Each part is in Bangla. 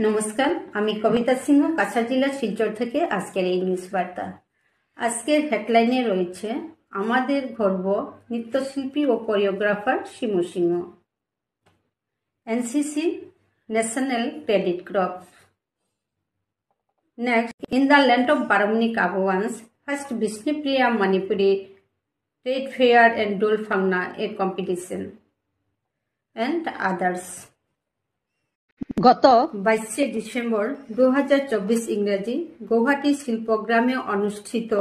নমস্কার, আমি কবিতা সিংহ, কাছাড় জেলা শিলচর থেকে আজকের এই নিউজ বার্তা। আজকের হেডলাইনে রয়েছে আমাদের গর্ব নৃত্যশিল্পী ও choreographer Shimu Singha. NCC national cadet corps. Next, in the land of Baramani Kabawans, first Vishnupriya Manipuri Trade Fair and Dol Fangna a competition and others. গত 22 ডিসেম্বর 2024 ইংরেজি গৌহাটি শিল্পগ্রামে অনুষ্ঠিত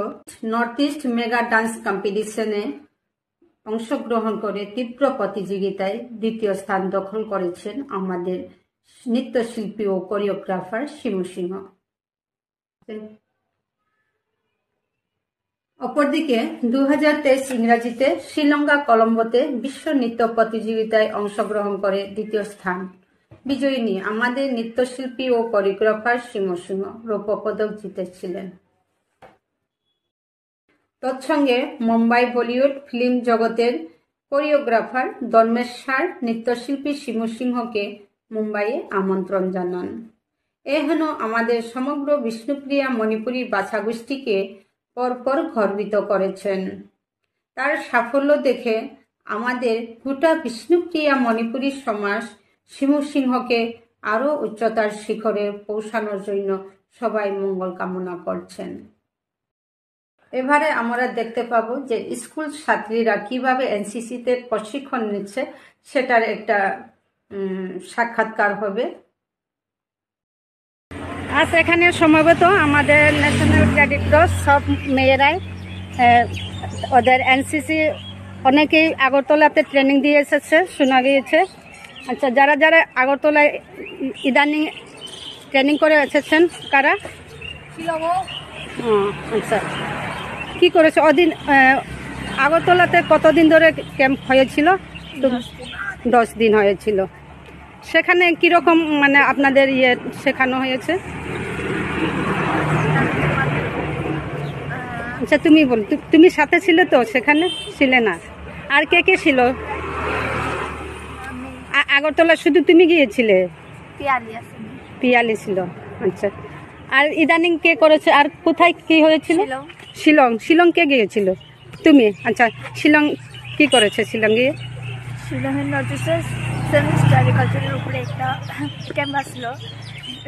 নর্থ ইস্ট মেগা ডান্স কম্পিটিশনে অংশগ্রহণ করে তীব্র প্রতিযোগিতায় দ্বিতীয় স্থান দখল করেছেন আমাদের নৃত্যশিল্পী ও কোরিওগ্রাফার শিমু সিংহ। অপরদিকে 2023 ইংরেজিতে শ্রীলঙ্কা কলম্বোতে বিশ্ব নৃত্য প্রতিযোগিতায় অংশগ্রহণ করে দ্বিতীয় স্থান বিজয়ী নিয়ে আমাদের নৃত্যশিল্পী ও কোরিওগ্রাফার শিমু সিংহ রৌপ্য পদক জিতেছিলেন। তৎসঙ্গে মুম্বাই বলিউড ফিল্ম জগতের কোরিওগ্রাফার ধর্মেশ্বর নৃত্যশিল্পী শিমু সিংহকে মুম্বাইয়ে আমন্ত্রণ জানান। এ হেন আমাদের সমগ্র বিষ্ণুপ্রিয়া মণিপুরী বাছাগোষ্ঠীকে পরপর গর্বিত করেছেন। তার সাফল্য দেখে আমাদের গোটা বিষ্ণুপ্রিয়া মণিপুরী সমাজ শিমু সিংহকে আরো উচ্চতার শিখরে পৌঁছানোর জন্য সবাই মঙ্গল কামনা করছেন। এবারে আমরা দেখতে পাবো যে স্কুল ছাত্রীরা কিভাবে এনসিসিতে প্রশিক্ষণ নিচ্ছে, সেটার একটা সাক্ষাৎকার হবে। আজ এখানে সম্ভবত আমাদের ন্যাশনাল ক্রেডিট ক্রপ সব মেয়েরাই ওদের এনসিসি অনেকেই আগরতলাতে ট্রেনিং দিয়ে এসেছে শোনা গিয়েছে। আচ্ছা, যারা যারা আগরতলায় ইদানিং ট্রেনিং করে এসেছেন কারা? আচ্ছা, কি করেছে ওদিন? আগরতলাতে কতদিন ধরে ক্যাম্প হয়েছিল? 10 দিন হয়েছিল। সেখানে কিরকম মানে আপনাদের শেখানো হয়েছে? আচ্ছা, তুমি বল, তুমি সাথে ছিলে তো? সেখানে ছিলে না? আর কে কে ছিল আগরতলা? শুধু তুমি গিয়েছিলে? পিয়ালি ছিল। আচ্ছা, আর ইদানিং কে করেছে? আর কোথায় কি হয়েছিল? শিলং কে গিয়েছিল? তুমি? আচ্ছা, শিলং কি করেছে? শিলং গিয়ে শিলংয়ের নর্থ ইস্টের সেমিস্টার এগ্রিকালচারের উপরে একটা ক্যাম্প ছিল।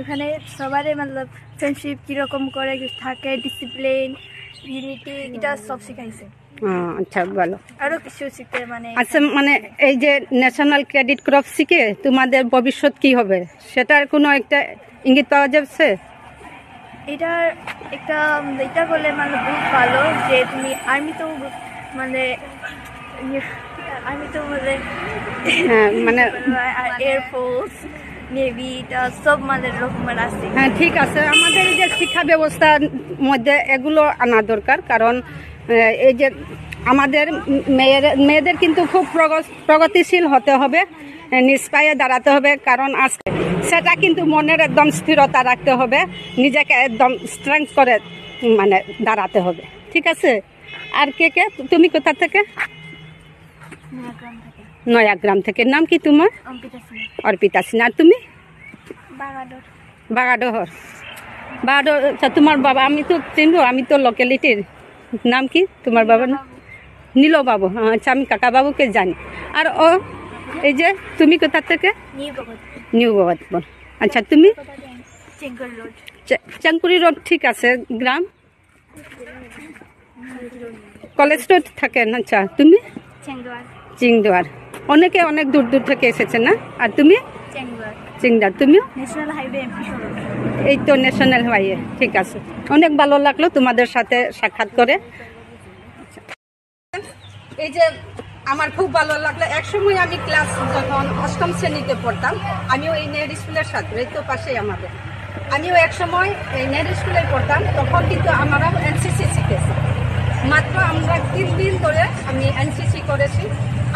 এখানে সবারই মতলব ফ্রেন্ডশিপ কীরকম করে থাকে, ডিসিপ্লিন, ইউনিটি, এটা সব শিখাইছে। আচ্ছা, ভালো। আরও কিছু শিখতে মানে আচ্ছা, মানে এই যে ন্যাশনাল ক্রেডিট ক্রপ শিখে তোমাদের ভবিষ্যৎ কি হবে সেটার কোনো একটা ইঙ্গিত পাওয়া যাচ্ছে? এটার একটা এটা করলে মানে বহুত ভালো যে তুমি আর্মি তো মানে এয়ারফোর্স, নেভি, এটা সব মানে রকমের আছে। হ্যাঁ, ঠিক আছে। আমাদের যে শিক্ষা ব্যবস্থার মধ্যে এগুলো আনা দরকার, কারণ এই যে আমাদের মেয়েদের কিন্তু খুব প্রগতিশীল হতে হবে, নিজ পায়ে দাঁড়াতে হবে। কারণ আজকে সেটা কিন্তু মনের একদম স্থিরতা রাখতে হবে, নিজেকে একদম স্ট্রেংথ করে মানে দাঁড়াতে হবে। ঠিক আছে। আর কে কে? তুমি কোথা থেকে? নয়াগ্রাম থেকে। নাম কি তোমার? অর্পিতা সিং। আর তুমি? বাগাডোহর। আচ্ছা, তোমার বাবা? আমি তো চিনবো, আমি তো লোকালিটির। নাম কি তোমার বাবার? নীল বাবু। আচ্ছা, আমি কাকা বাবুকে জানি। আর ও এই যে তুমি কোথা থেকে? নিউ ভগতপুর। আচ্ছা, তুমি? চাঙ্কুরি রোড। ঠিক আছে। গ্রাম? কলেজ রোড থাকেন। আচ্ছা, তুমি? চিংদুয়ার। অনেকে অনেক দূর দূর থেকে এসেছে না? আর তুমি? চিংদার। তুমিও? এই তো ন্যাশনাল হাইওয়ে। ঠিক আছে, অনেক ভালো লাগলো তোমাদের সাথে সাক্ষাৎ করে। এই যে আমার খুব ভালো লাগলো। একসময় আমি ক্লাস যখন 8ম শ্রেণীতে পড়তাম, আমিও এই নেহেরু স্কুলের ছাত্র, এই তো পাশেই আমাদের। আমিও একসময় এই নেহেরু স্কুলে পড়তাম, তখন কিন্তু আমরাও এনসিসি শিখেছি। মাত্র আমরা 3 দিন ধরে আমি এনসিসি করেছি,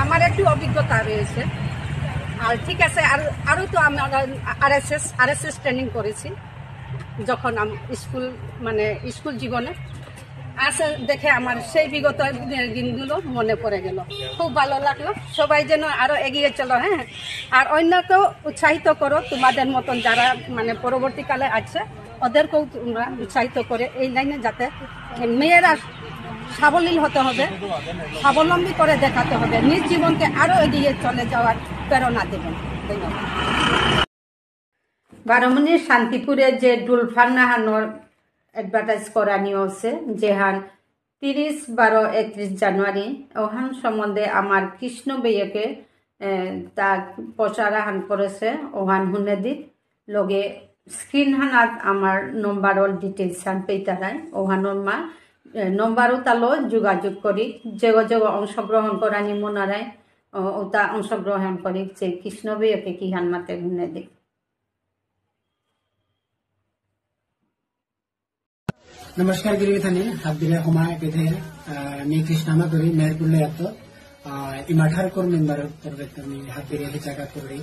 আমার একটু অভিজ্ঞতা রয়েছে। আর ঠিক আছে, আরও তো আমরা আরএসএস ট্রেনিং করেছি যখন স্কুল জীবনে। আছে দেখে আমার সেই বিগত দিনগুলো মনে পড়ে গেল। খুব ভালো লাগলো। সবাই যেন আরো এগিয়ে চলো, হ্যাঁ, আর অন্যকেও উৎসাহিত করো, তোমাদের মতন যারা মানে পরবর্তীকালে আছে ওদেরকেও তোমরা উৎসাহিত করে এই লাইনে যাতে মেয়েরা সাবলীল হতে হবে, স্বাবলম্বী করে দেখাতে হবে, নিজ জীবনকে আরো এগিয়ে চলে যাওয়ার প্রেরণা দেবেন। ধন্যবাদ। বারমুনির শান্তিপুরে যে ডুলফান্নাহানোর এডভার্টাইজ করানি আছে যেহান 30-12-31 জানুয়ারি ওহান সম্বন্ধে আমার কৃষ্ণ বেয়কে তা প্রচারাহান করেছে ওহান হুনে দিক লগে স্ক্রিন হানাত আমার নম্বরর ডিটেলস হান পেইতারায় ওহানোর মা নম্বরও তালো যোগাযোগ করি যে অংশগ্রহণ করানি মনারায় ওটা অংশগ্রহণ করি যে কৃষ্ণ বেয়কে কি হান মাতে হুনে দিক। नमस्कार गिरी थानी हाबिरे होमा केथे मी कृष्णामा करी मेरकुले यातो इमाठार कोर मेंबर परवेतनी हाबिरे हिचाका करी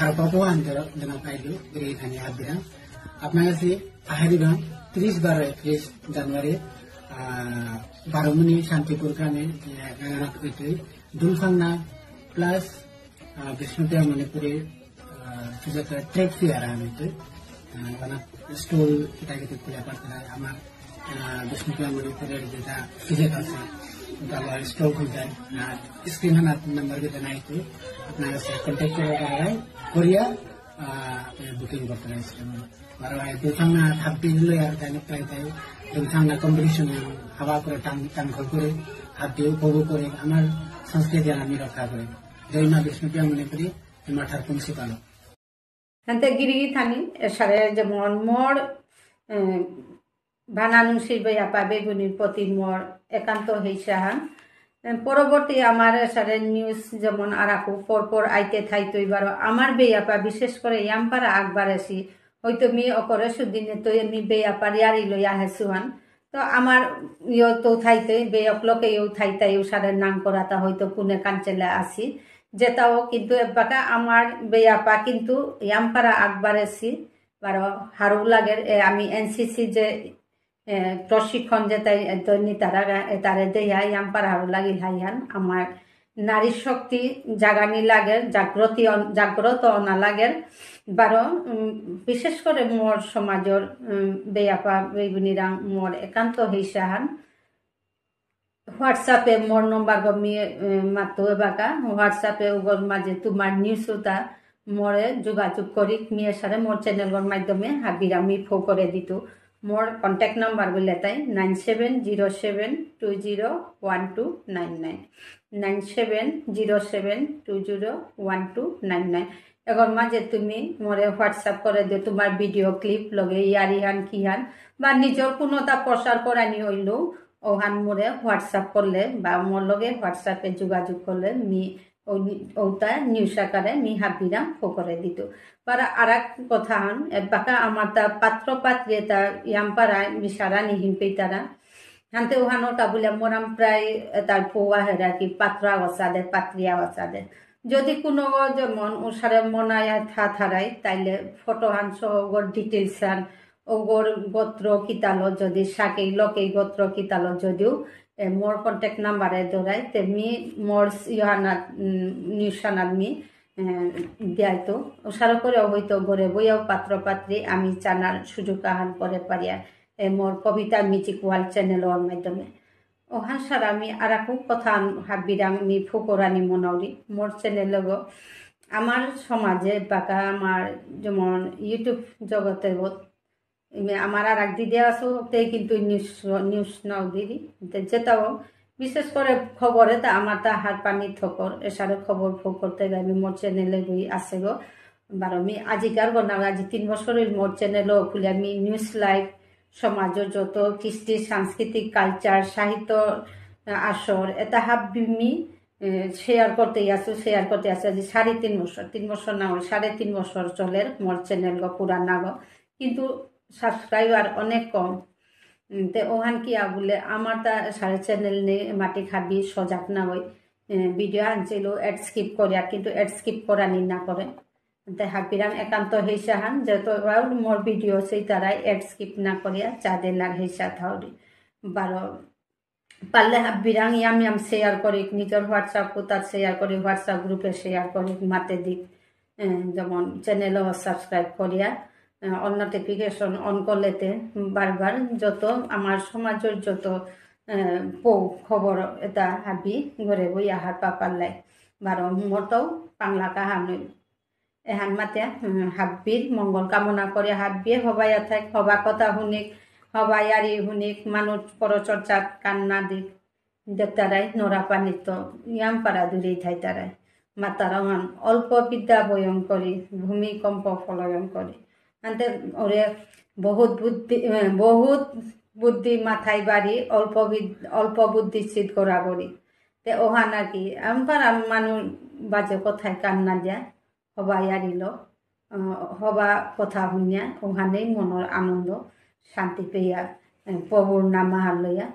हारपापो अंतर जना पाइलु गिरी थानी हाबिरा आपनागा से आहारिबा 30-12-31 जानुवारी बारमुनी शांतिपुर ग्रामे गाना कइते दुलफांना प्लस विष्णुप्रिया मणिपुरी तुझा ट्रेड फेयर आमिते stall kita gitu kuliah partner amar Bisnupriya Manipuri kita visit আছে তাহলে স্টল খুলতে না স্ক্রিন হানা নাম্বার kita না itu আপনারা সে কন্টাক্ট করে কোরিয়া বুকিং করতে রাইছেন আর দুথাংনা হাবি হলো আর তাই তাই দুথাংনা কম্পিটিশন হাওয়া করে টান করে হাবি উপভোগ করে আমার সংস্কৃতি আমি রক্ষা করে জয় মা বিষ্ণুপ্রিয়া মণিপুরি মাঠার প্রিন্সিপাল হাতে গিরি থানি এসারে যেমন মোর ভানানু শিরবে আপা বেগুনির প্রতি মোর একান্ত হইসাহান পরবর্তী আমার এসারে নিউজ যেমন আরাকু পরপর আইতে থাইতো এবার আমার বেয়াপা বিশেষ করে ইয়ামপারা আকবার আসি হয়তো মি অকরে সুদিনে তো এমনি বেয়াপার ইয়ারি লইয়া হেসুহান তো আমার ইয় তো থাইতে বেয়কলকে ইউ থাইতাই সারে নাম করাতা হয়তো কোনে কাঞ্চেলা আসি যেটাও কিন্তু এবাকা আমার বেয়াপা কিন্তু ইয়ামপারা আকবার আসি বারো হারু লাগের আমি এনসিসি যে প্রশিক্ষণ যে তারে দেয়া ইয়ামপারা হারু লাগিল হাইহান আমার নারী শক্তি জাগানি লাগের জাগ্রত অনা লাগের বারো বিশেষ করে মোর সমাজের বেয়াপা বেগুনিরা মোর একান্ত হইসাহান হোয়াটসঅ্যাপে মোর নম্বর গমিয়ে মাতো এবাকা হোয়াটসঅ্যাপে ওগর মাঝে তোমার নিউজটা মোরে যোগাযোগ করি মিয়ে সারে মোর চ্যানেলর মাধ্যমে হাবিরা মি ফো করে দিত মোর কন্ট্যাক্ট নাম্বার বলে তাই 9707201299 9707201299 এগর মাঝে তুমি মোরে হোয়াটসঅ্যাপ করে দিও তোমার ভিডিও ক্লিপ লগে ইয়ারিহান কিহান বা নিজের কোনোটা প্রচার করানি হইলেও ওহান মোরে হোয়াটসঅ্যাপ করলে বা মোর লগে হোয়াটসঅ্যাপে যোগাযোগ করলে মি ওটা নিউজ আকারে মি হাবিরা ফো করে দিত পারা আর এক কথা হান বাকা আমার তা পাত্র পাত্রে তা ইয়ামপাড়ায় মিশারা নিহিন পেতারা হানতে ওহানোটা বলে মোরাম প্রায় তার পোয়া হেরা কি পাত্রা অসাদে পাত্রিয়া অসাদে যদি কোনো যেমন ওসারে মনায় থারাই তাইলে ফটো হান সহ ওগর ডিটেলস হান ওগর গোত্র কিতালো যদি সাকেই লকেই গোত্র কিতালো যদিও মোর কন্ট্যাক্ট নাম্বারে দৌড়াই তেমনি মোর ইহানাত নিউসানাত মি দিয়াইতো ওসার করে হয়তো ঘরে বইয়াও পাত্র পাত্রী আমি জানার সুযোগ আহান করে পারিয়া মোর কবিতা মিউজিক ওয়ার্ল্ড চ্যানেলের মাধ্যমে ওহান সারা আমি আর এক কথা হাবিরা আমি ফুকরানি মনাউরি মোর চ্যানেল আমার সমাজে বাকা আমার যেমন ইউটিউব জগতে আমার আর এক দিদি আসো কিন্তু নিউজ নাও দিদি যেটাও বিশেষ করে খবরে তা আমার তা হার পানি থকর এসারে খবর ফোক করতে আমি মোর চ্যানেলে বই আসে গো বার আমি আজিকার গনা আজি 3 বছরের মোর চ্যানেলও খুলে আমি নিউজ লাইভ সমাজের যত কৃষ্টি সাংস্কৃতিক কালচার সাহিত্য আসর এটা হাবমি শেয়ার করতে আসো আজি 3.5 বছর না 3.5 বছর চলের মোর চ্যানেল গো পুরানা গো কিন্তু সাবস্ক্রাইবার অনেক কম তে ওহান কিয়া বলে আমার তা সাড়ে চ্যানেল নে মাটি খাবি সজাগ না হই ভিডিও আনছিল এড স্কিপ করিয়া কিন্তু এড স্কিপ করানি না করে তে হাবিরাম একান্ত হেসাহান যত মোর ভিডিও সেই তারাই এড স্কিপ না করিয়া চাঁদের লাগ হেসা থাউরি বারো পারলে বিরাং ইয়াম শেয়ার করি নিজের হোয়াটসঅ্যাপ তার শেয়ার করি হোয়াটসঅ্যাপ গ্রুপে শেয়ার করি মাতে দিক যেমন চ্যানেলও সাবস্ক্রাইব করিয়া অন নোটিফিকেশন অন করলেতে বারবার যত আমার সমাজের যত খবর এটা হাবি ঘরে বই আহার পাপারলাই বারো মতও পাংলা কাহানই এহান মাতে হাব্বির মঙ্গল কামনা করে হাব্বিয়ে হবাইয়া থাক হবা কথা শুনিক হবাই আরি শুনিক মানুষ পরচর্চাত কান্না দিক দেবতারাই নরা পানিত ইয়াম পারা দূরেই থাই তারাই মাতারমান অল্প বিদ্যা বয়ন করি ভূমিকম্প ফলয়ন করি আনতে ওরে বহুত বুদ্ধি মাথায় বাড়ি অল্প বুদ্ধি চিত করা করি তে ওহা নাকি আমার মানুষ বাজে কথায় কান্না দিয়া হবাই আরিল হবা কথা শুনিয়া ওখানেই মনের আনন্দ শান্তি পেয়া প্রভুর নাম লইয়া